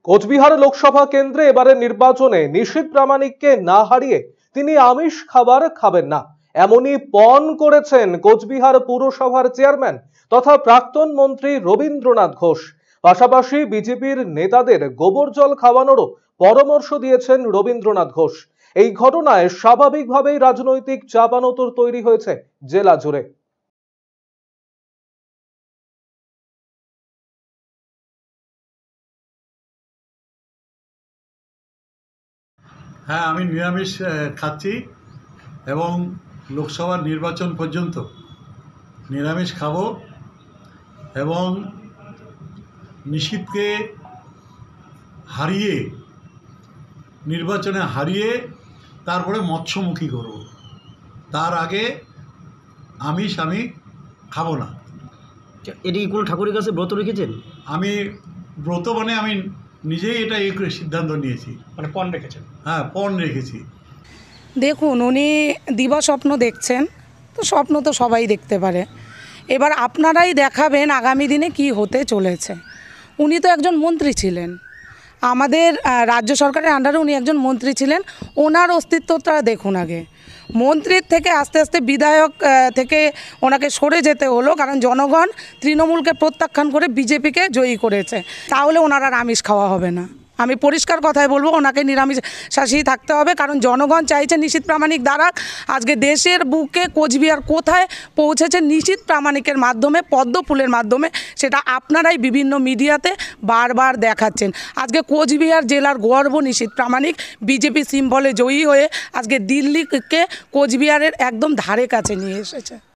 কোচবিহার লোকসভা কেন্দ্রে এবারের নির্বাচনে নিশীথ প্রামাণিককে না হারিয়ে তিনি আমিষ খাবার খাবেন না, এমনই পণ করেছেন কোচবিহার পুরসভার চেয়ারম্যান তথা প্রাক্তন মন্ত্রী রবীন্দ্রনাথ ঘোষ। পাশাপাশি বিজেপির নেতাদের গোবর জল খাওয়ানোরও পরামর্শ দিয়েছেন রবীন্দ্রনাথ ঘোষ। এই ঘটনায় স্বাভাবিকভাবেই রাজনৈতিক চাপানোতর তৈরি হয়েছে জেলা জুড়ে। হ্যাঁ, আমি নিরামিষ খাচ্ছি এবং লোকসভার নির্বাচন পর্যন্ত নিরামিষ খাবো এবং নিশীথকে হারিয়ে নির্বাচনে হারিয়ে তারপরে মৎস্যমুখী করব। তার আগে আমিষ আমি খাবো না। এটি কোন ঠাকুরের কাছে ব্রত রেখেছেন? আমি ব্রত মানে আমি নিজেই এটা এই সিদ্ধান্ত নিয়েছি। মানে পণ রেখেছেন? হ্যাঁ, পণ রেখেছি। দেখুন, উনি দিবা স্বপ্ন দেখছেন, তো স্বপ্ন তো সবাই দেখতে পারে। এবার আপনারাই দেখাবেন আগামী দিনে কি হতে চলেছে। উনি তো একজন মন্ত্রী ছিলেন, আমাদের রাজ্য সরকারের আন্ডারে উনি একজন মন্ত্রী ছিলেন। ওনার অস্তিত্বটা দেখুন আগে। মন্ত্রীর থেকে আস্তে আস্তে বিধায়ক থেকে ওনাকে সরে যেতে হলো, কারণ জনগণ তৃণমূলকে প্রত্যাখ্যান করে বিজেপিকে জয়ী করেছে। তাহলে ওনার আর আমিষ খাওয়া হবে না। আমি পরিষ্কার কথায় বলবো, ওনাকে নিরামিষাশী থাকতে হবে, কারণ জনগণ চাইছে নিশীথ প্রামাণিক দ্বারা। আজকে দেশের বুকে কোচবিহার কোথায় পৌঁছেছে নিশীথ প্রামাণিকের মাধ্যমে, পদ্ম ফুলের মাধ্যমে, সেটা আপনারাই বিভিন্ন মিডিয়াতে বারবার দেখাচ্ছেন। আজকে কোচবিহার জেলার গর্ব নিশীথ প্রামাণিক বিজেপি সিম্বলে জয়ী হয়ে আজকে দিল্লিকে কোচবিহারের একদম ধারে কাছে নিয়ে এসেছে।